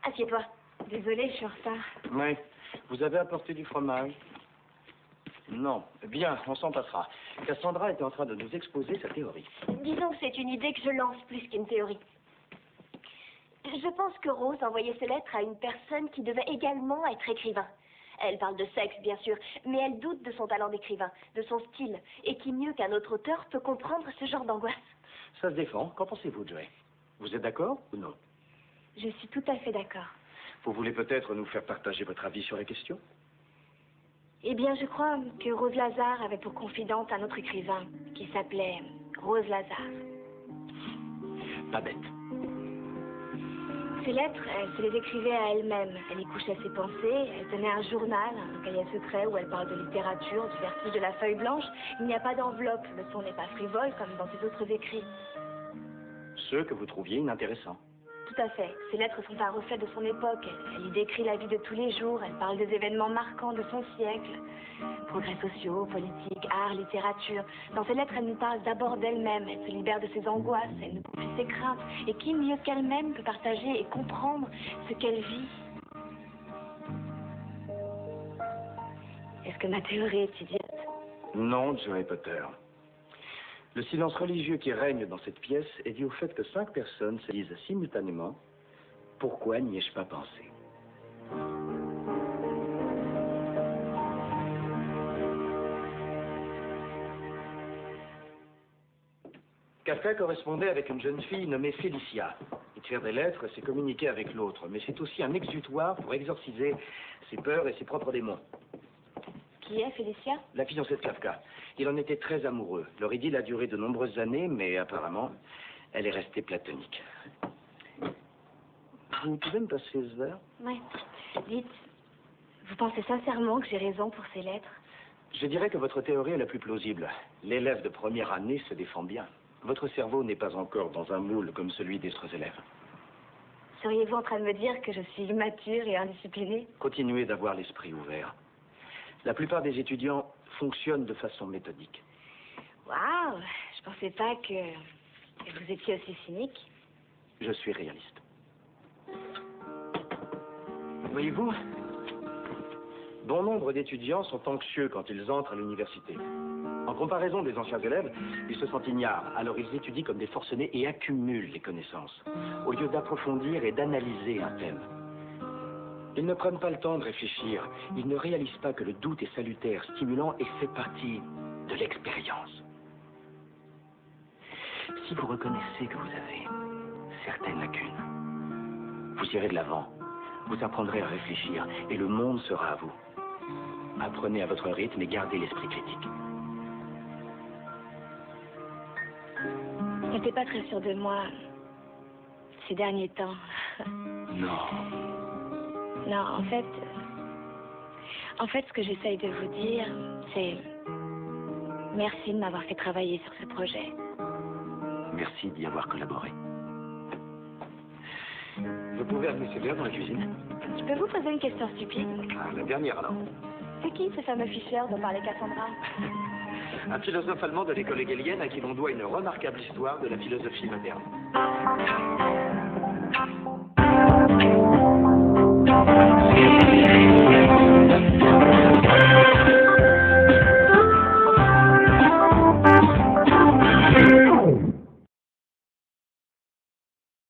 Assieds-toi. Désolée, je suis en retard. Oui. Vous avez apporté du fromage? Non. Bien, on s'en passera. Cassandra était en train de nous exposer sa théorie. Disons que c'est une idée que je lance plus qu'une théorie. Je pense que Rose envoyait ces lettres à une personne qui devait également être écrivain. Elle parle de sexe, bien sûr, mais elle doute de son talent d'écrivain, de son style, et qui mieux qu'un autre auteur peut comprendre ce genre d'angoisse. Ça se défend. Qu'en pensez-vous, Joey? Vous êtes d'accord ou non? Je suis tout à fait d'accord. Vous voulez peut-être nous faire partager votre avis sur la question? Eh bien, je crois que Rose Lazare avait pour confidente un autre écrivain qui s'appelait Rose Lazare. Pas bête. Ces lettres, elle se les écrivait à elle-même. Elle y couchait ses pensées, elle tenait un journal, un cahier secret où elle parle de littérature, du vertige de la feuille blanche. Il n'y a pas d'enveloppe, le ton n'est pas frivole comme dans ses autres écrits. Ceux que vous trouviez inintéressants. Tout à fait. Ces lettres sont un reflet de son époque. Elle y décrit la vie de tous les jours, elle parle des événements marquants de son siècle. Progrès sociaux, politique, art, littérature. Dans ces lettres, elle nous parle d'abord d'elle-même. Elle se libère de ses angoisses, elle nous confie ses craintes. Et qui mieux qu'elle-même peut partager et comprendre ce qu'elle vit? Est-ce que ma théorie est idiote? Non, Joey Potter. Le silence religieux qui règne dans cette pièce est dû au fait que 5 personnes se disent simultanément « Pourquoi n'y ai-je pas pensé ?» Kafka correspondait avec une jeune fille nommée Félicia. Écrire des lettres, c'est communiquer avec l'autre, mais c'est aussi un exutoire pour exorciser ses peurs et ses propres démons. Qui est Félicia? La fiancée de Kafka. Il en était très amoureux. Leur idylle a duré de nombreuses années, mais apparemment, elle est restée platonique. Vous pouvez me passer ce verre? Oui. Dites, vous pensez sincèrement que j'ai raison pour ces lettres? Je dirais que votre théorie est la plus plausible. L'élève de première année se défend bien. Votre cerveau n'est pas encore dans un moule comme celui des autres élèves. Seriez-vous en train de me dire que je suis immature et indisciplinée? Continuez d'avoir l'esprit ouvert. La plupart des étudiants fonctionnent de façon méthodique. Waouh! Je pensais pas que vous étiez aussi cynique. Je suis réaliste. Voyez-vous, bon nombre d'étudiants sont anxieux quand ils entrent à l'université. En comparaison des anciens élèves, ils se sentent ignares, alors ils étudient comme des forcenés et accumulent les connaissances, au lieu d'approfondir et d'analyser un thème. Ils ne prennent pas le temps de réfléchir, ils ne réalisent pas que le doute est salutaire, stimulant et fait partie de l'expérience. Si vous reconnaissez que vous avez certaines lacunes, vous irez de l'avant, vous apprendrez à réfléchir et le monde sera à vous. Apprenez à votre rythme et gardez l'esprit critique. Je n'étais pas très sûre de moi ces derniers temps. Non. Non, en fait, ce que j'essaye de vous dire, c'est merci de m'avoir fait travailler sur ce projet. Merci d'y avoir collaboré. Vous pouvez amener ces verres dans la cuisine? Je peux vous poser une question stupide? Ah, la dernière alors. C'est qui ce fameux Fischer dont parlait Cassandra? Un philosophe allemand de l'école hegelienne à qui l'on doit une remarquable histoire de la philosophie moderne.